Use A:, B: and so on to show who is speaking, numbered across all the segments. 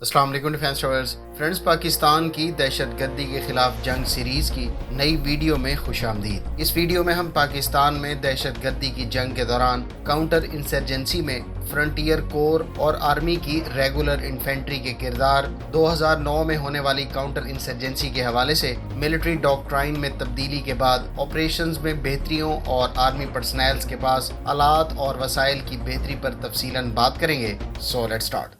A: السلام علیکم defence towers friends, Pakistan کی دہشت گردی کے خلاف جنگ سیریز کی نئی ویڈیو میں خوش آمدید۔ اس ویڈیو میں ہم پاکستان میں دہشت گردی کی جنگ کے دوران کاؤنٹر انسرجنسی میں فرنٹیئر کور اور آرمی کی ریگولر انفینٹری کے کردار، 2009 میں ہونے والی کاؤنٹر انسرجنسی کے حوالے سے ملٹری ڈاکٹرائن میں تبدیلی کے بعد آپریشنز میں بہتریوں اور آرمی پرسنلز کے پاس آلات اور وسائل کی بہتری پر تفصیلاً بات کریں گے۔ So let's start.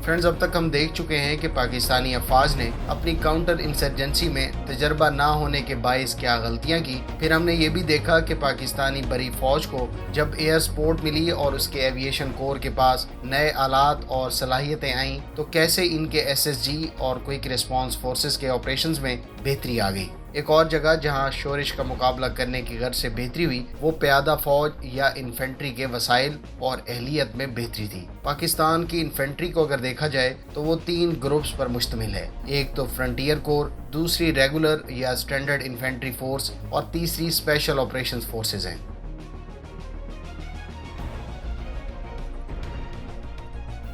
A: فرینڈز، اب تک ہم دیکھ چکے ہیں کہ پاکستانی افواج نے اپنی کاؤنٹر انسرجنسی میں تجربہ نہ ہونے کے باعث کیا غلطیاں کی۔ پھر ہم نے یہ بھی دیکھا کہ پاکستانی بری فوج کو جب ایئر سپورٹ ملی اور اس کے ایویشن کور کے پاس نئے آلات اور صلاحیتیں آئیں تو کیسے ان کے SSG اور کوئک ریسپانس فورسز کے آپریشنز میں بہتری آ گئی۔ ایک اور جگہ جہاں شورش کا مقابلہ کرنے کی غرض سے بہتری ہوئی وہ پیادہ فوج یا انفینٹری کے وسائل اور اہلیت میں بہتری تھی۔ پاکستان کی انفینٹری کو اگر دیکھا جائے تو وہ 3 گروپس پر مشتمل ہے۔ ایک تو فرنٹیئر کور، دوسری ریگولر یا اسٹینڈرڈ انفینٹری فورس اور تیسری اسپیشل آپریشنز فورسز ہیں۔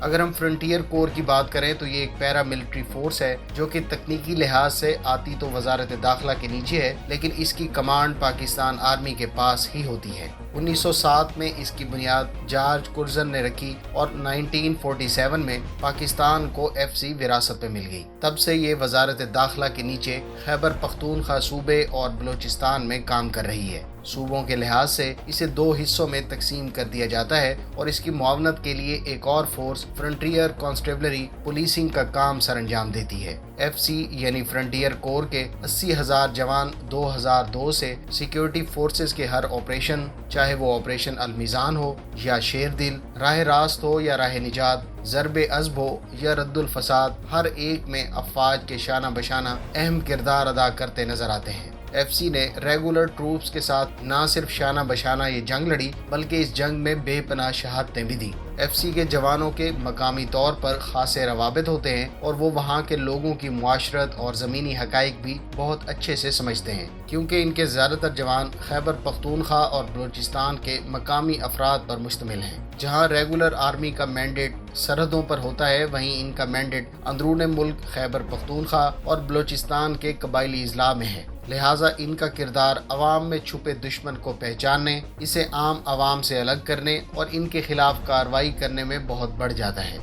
A: اگر ہم فرنٹیئر کور کی بات کریں تو یہ ایک پیرا ملٹری فورس ہے جو کہ تکنیکی لحاظ سے آتی تو وزارت داخلہ کے نیچے ہے، لیکن اس کی کمانڈ پاکستان آرمی کے پاس ہی ہوتی ہے۔ 1907 میں اس کی بنیاد جارج کرزن نے رکھی اور 1947 میں پاکستان کو FC وراثت میں مل گئی۔ تب سے یہ وزارت داخلہ کے نیچے خیبر پختونخوا صوبے اور بلوچستان میں کام کر رہی ہے۔ صوبوں کے لحاظ سے اسے 2 حصوں میں تقسیم کر دیا جاتا ہے اور اس کی معاونت کے لیے ایک اور فورس فرنٹیئر کانسٹیبلری پولیسنگ کا کام سر انجام دیتی ہے۔ FC یعنی فرنٹیئر کور کے 80,000 جوان 2002 سے سیکیورٹی فورسز کے ہر آپریشن، چاہے وہ آپریشن المیزان ہو یا شیر دل، راہ راست ہو یا راہ نجات، ضرب عزب ہو یا رد الفساد، ہر ایک میں افواج کے شانہ بشانہ اہم کردار ادا کرتے نظر آتے ہیں۔ FC نے ریگولر ٹروپس کے ساتھ نہ صرف شانہ بشانہ یہ جنگ لڑی بلکہ اس جنگ میں بے پناہ شہادتیں بھی دیں۔ FC کے جوانوں کے مقامی طور پر خاصے روابط ہوتے ہیں اور وہ وہاں کے لوگوں کی معاشرت اور زمینی حقائق بھی بہت اچھے سے سمجھتے ہیں، کیونکہ ان کے زیادہ تر جوان خیبر پختونخوا اور بلوچستان کے مقامی افراد پر مشتمل ہیں۔ جہاں ریگولر آرمی کا مینڈیٹ سرحدوں پر ہوتا ہے، وہیں ان کا مینڈیٹ اندرون ملک خیبر پختونخوا اور بلوچستان کے قبائلی اضلاع میں ہے۔ لہٰذا ان کا کردار عوام میں چھپے دشمن کو پہچاننے، اسے عام عوام سے الگ کرنے اور ان کے خلاف کارروائی کرنے میں بہت بڑھ جاتا ہے۔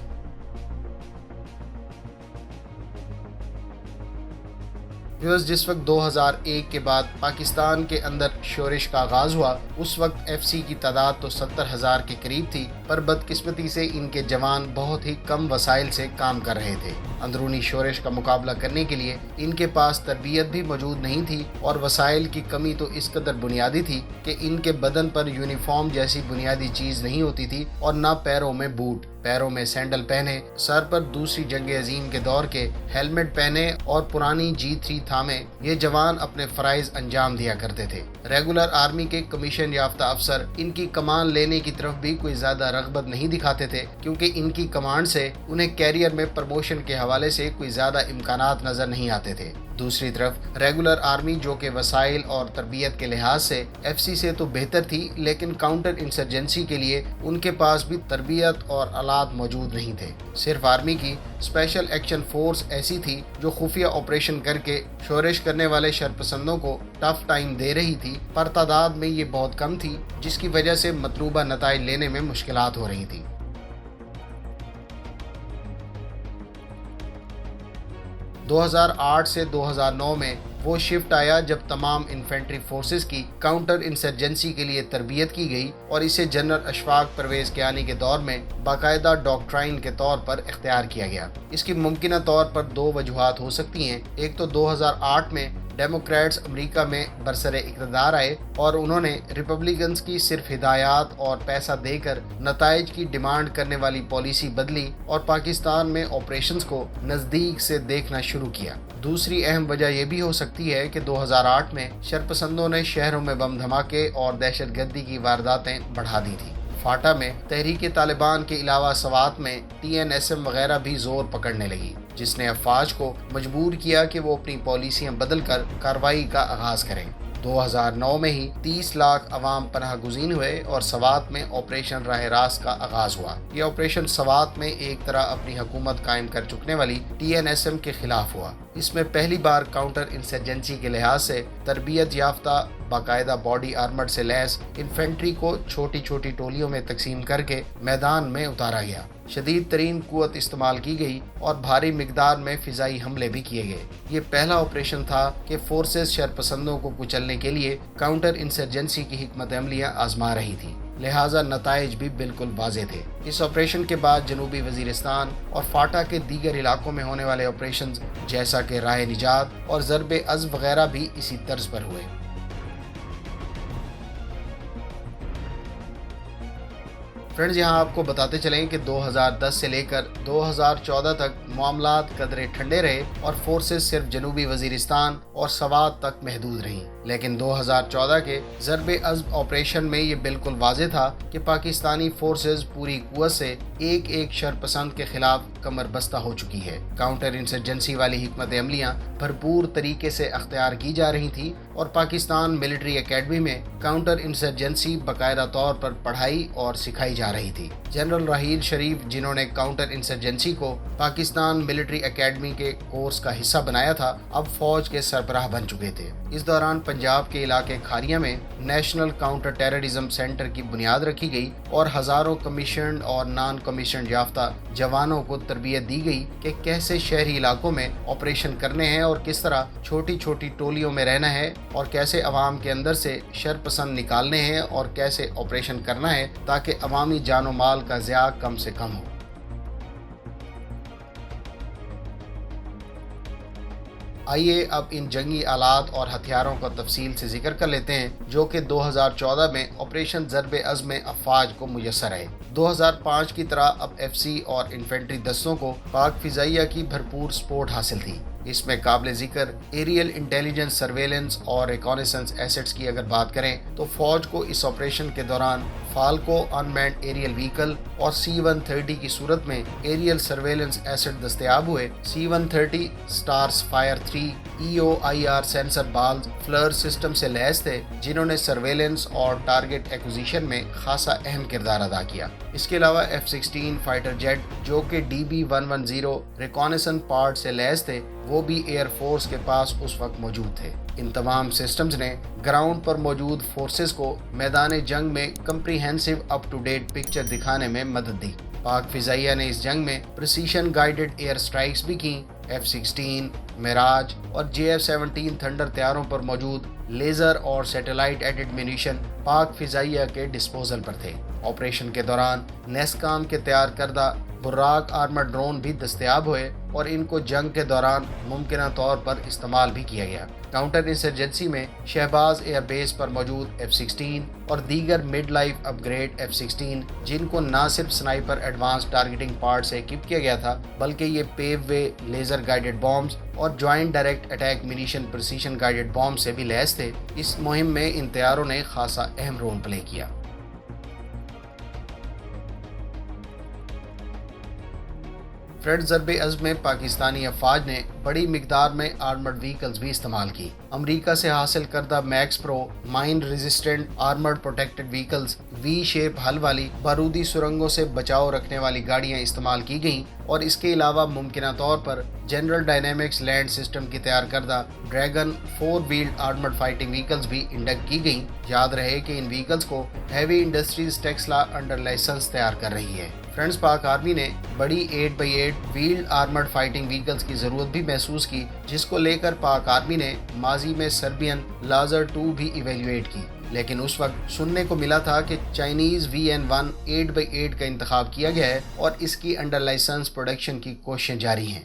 A: جس وقت 2001 کے بعد پاکستان کے اندر شورش کا آغاز ہوا، اس وقت FC کی تعداد تو 70,000 کے قریب تھی، پر بدقسمتی سے ان کے جوان بہت ہی کم وسائل سے کام کر رہے تھے۔ اندرونی شورش کا مقابلہ کرنے کے لیے ان کے پاس تربیت بھی موجود نہیں تھی اور وسائل کی کمی تو اس قدر بنیادی تھی کہ ان کے بدن پر یونیفارم جیسی بنیادی چیز نہیں ہوتی تھی اور نہ پیروں میں بوٹ، پیروں میں سینڈل پہنے، سر پر دوسری جنگ عظیم کے دور کے ہیلمٹ پہنے اور پرانی G3 تھامے یہ جوان اپنے فرائض انجام دیا کرتے تھے۔ ریگولر آرمی کے کمیشن یافتہ افسر ان کی کمان لینے کی طرف بھی کوئی زیادہ رغبت نہیں دکھاتے تھے، کیونکہ ان کی کمانڈ سے انہیں کیریئر میں پروموشن کے حوالے سے کوئی زیادہ امکانات نظر نہیں آتے تھے۔ دوسری طرف ریگولر آرمی جو کہ وسائل اور تربیت کے لحاظ سے FC سے تو بہتر تھی، لیکن کاؤنٹر انسرجنسی کے لیے ان کے پاس بھی تربیت اور آلات موجود نہیں تھے۔ صرف آرمی کی اسپیشل ایکشن فورس ایسی تھی جو خفیہ آپریشن کر کے شورش کرنے والے شرپسندوں کو ٹف ٹائم دے رہی تھی، پر تعداد میں یہ بہت کم تھی، جس کی وجہ سے مطلوبہ نتائج لینے میں مشکلات ہو رہی تھیں۔ 2008 سے 2009 میں وہ شفٹ آیا جب تمام انفینٹری فورسز کی کاؤنٹر انسرجنسی کے لیے تربیت کی گئی اور اسے جنرل اشفاق پرویز کیانی کے دور میں باقاعدہ ڈاکٹرائن کے طور پر اختیار کیا گیا۔ اس کی ممکنہ طور پر 2 وجوہات ہو سکتی ہیں۔ ایک تو 2008 میں ڈیموکریٹس امریکہ میں برسر اقتدار آئے اور انہوں نے ریپبلکنز کی صرف ہدایات اور پیسہ دے کر نتائج کی ڈیمانڈ کرنے والی پالیسی بدلی اور پاکستان میں آپریشنز کو نزدیک سے دیکھنا شروع کیا۔ دوسری اہم وجہ یہ بھی ہو سکتی ہے کہ 2008 میں شرپسندوں نے شہروں میں بم دھماکے اور دہشت گردی کی وارداتیں بڑھا دی تھیں۔ فاٹا میں تحریک طالبان کے علاوہ سوات میں TNSM وغیرہ بھی زور پکڑنے لگی، جس نے افواج کو مجبور کیا کہ وہ اپنی پالیسیاں بدل کر کارروائی کا آغاز کریں۔ 2009 میں ہی 30 لاکھ عوام پناہ گزین ہوئے اور سوات میں آپریشن راہ راست کا آغاز ہوا۔ یہ آپریشن سوات میں ایک طرح اپنی حکومت قائم کر چکنے والی TNSM کے خلاف ہوا۔ اس میں پہلی بار کاؤنٹر انسرجنسی کے لحاظ سے تربیت یافتہ باقاعدہ باڈی آرمرڈ سے لیس انفینٹری کو چھوٹی چھوٹی ٹولیوں میں تقسیم کر کے میدان میں اتارا گیا۔ شدید ترین قوت استعمال کی گئی اور بھاری مقدار میں فضائی حملے بھی کیے گئے۔ یہ پہلا آپریشن تھا کہ فورسز شرپسندوں کو کچلنے کے لیے کاؤنٹر انسرجنسی کی حکمت عملیاں آزما رہی تھی، لہٰذا نتائج بھی بالکل واضح تھے۔ اس آپریشن کے بعد جنوبی وزیرستان اور فاٹا کے دیگر علاقوں میں ہونے والے آپریشنز جیسا کہ راہ نجات اور ضرب عزم وغیرہ بھی اسی طرز پر ہوئے۔ فرینڈز، یہاں آپ کو بتاتے چلیں کہ 2010 سے لے کر 2014 تک معاملات قدرے ٹھنڈے رہے اور فورسز صرف جنوبی وزیرستان اور سوات تک محدود رہیں، لیکن 2014 کے ضرب عزم آپریشن میں یہ بالکل واضح تھا کہ پاکستانی فورسز پوری قوت سے ایک ایک شرپسند کے خلاف کمر بستہ ہو چکی ہے۔ کاؤنٹر انسرجنسی والی حکمت عملیاں بھرپور طریقے سے اختیار کی جا رہی تھیں اور پاکستان ملٹری اکیڈمی میں کاؤنٹر انسرجنسی باقاعدہ طور پر پڑھائی اور سکھائی جا رہی تھی۔ جنرل راحیل شریف، جنہوں نے کاؤنٹر انسرجنسی کو پاکستان ملٹری اکیڈمی کے کورس کا حصہ بنایا تھا، اب فوج کے سربراہ بن چکے تھے۔ اس دوران پنجاب کے علاقے کھاریاں میں نیشنل کاؤنٹر ٹیررزم سینٹر کی بنیاد رکھی گئی اور ہزاروں کمیشنڈ اور نان کمیشنڈ یافتہ جوانوں کو تربیت دی گئی کہ کیسے شہری علاقوں میں آپریشن کرنے ہیں اور کس طرح چھوٹی چھوٹی ٹولیوں میں رہنا ہے اور کیسے عوام کے اندر سے شرپسند نکالنے ہیں اور کیسے آپریشن کرنا ہے تاکہ عوامی جان و مال کا ضیاع کم سے کم ہو۔ آئیے اب ان جنگی آلات اور ہتھیاروں کا تفصیل سے ذکر کر لیتے ہیں جو کہ 2014 میں آپریشن ضرب عزم میں افواج کو میسر آئے۔ 2005 کی طرح اب FC اور انفینٹری دستوں کو پاک فضائیہ کی بھرپور سپورٹ حاصل تھی۔ اس میں قابل ذکر ایریل انٹیلیجنس سرویلنس اور ریکانیسنس ایسٹس کی اگر بات کریں تو فوج کو اس آپریشن کے دوران فالکو انمینڈ ایریل وہیکل اور C-130 کی صورت میں ایریل سرویلنس ایسٹ دستیاب ہوئے۔ C-130 stars fire 3 EOIR sensor balls FLIR system سے لیس تھے جنہوں نے سرویلنس اور ٹارگٹ ایکوزیشن میں خاصا اہم کردار ادا کیا۔ اس کے علاوہ F-16 فائٹر جیٹ جو کہ DB-110 ریکانیسنس پارٹ سے لیس تھے، وہ بھی ایئر فورس کے پاس اس وقت موجود تھے۔ ان تمام سسٹمز نے گراؤنڈ پر موجود فورسز کو میدان جنگ میں comprehensive up to date picture دکھانے میں مدد دی۔ پاک فضائیہ نے اس جنگ میں پریسیشن گائیڈڈ ایئر سٹرائکس بھی کیں۔ F-16 میراج اور JF-17 تھنڈر طیاروں پر موجود لیزر اور سیٹلائٹ ایڈڈ منیشن پاک فضائیہ کے ڈسپوزل پر تھے۔ آپریشن کے دوران نیسکام کے تیار کردہ براق آرمر ڈرون بھی دستیاب ہوئے اور ان کو جنگ کے دوران ممکنہ طور پر استعمال بھی کیا گیا۔ کاؤنٹر انسرجنسی میں شہباز ایئر بیس پر موجود F-16 اور دیگر مڈ لائف اپ گریڈ F-16 جن کو نہ صرف سنائپر ایڈوانس ٹارگیٹنگ پارٹ سے اکوپ کیا گیا تھا بلکہ یہ Paveway laser guided bombs اور joint direct attack munition precision guided bomb سے بھی لیس تھے۔ اس مہم میں ان طیاروں نے خاصا اہم رول پلے کیا۔ فرینڈ، ضرب عزم میں پاکستانی افواج نے بڑی مقدار میں آرمرڈ وہیکلز بھی استعمال کی۔ امریکہ سے حاصل کردہ MaxxPro mine resistant armoured protected vehicles V shape حل والی بارودی سرنگوں سے بچاؤ رکھنے والی گاڑیاں استعمال کی گئیں اور اس کے علاوہ ممکنہ طور پر جنرل ڈائنامکس لینڈ سسٹم کی تیار کردہ dragon 4 wheeled armoured fighting vehicles بھی انڈکٹ کی گئیں۔ یاد رہے کہ ان وہیکلز کو heavy industries Taxila under licence تیار کر رہی ہے۔ فرینڈز، پاک آرمی نے بڑی 8x8 valid armoured fighting vehicles کی ضرورت بھی محسوس کی، جس کو لے کر پاک آرمی نے ماضی میں سربین لازر 2 بھی ایویلویٹ کی، لیکن اس وقت سننے کو ملا تھا کہ چائنیز VN-1 8x8 کا انتخاب کیا گیا ہے اور اس کی انڈر لائسنس پروڈکشن کی کوششیں جاری ہیں۔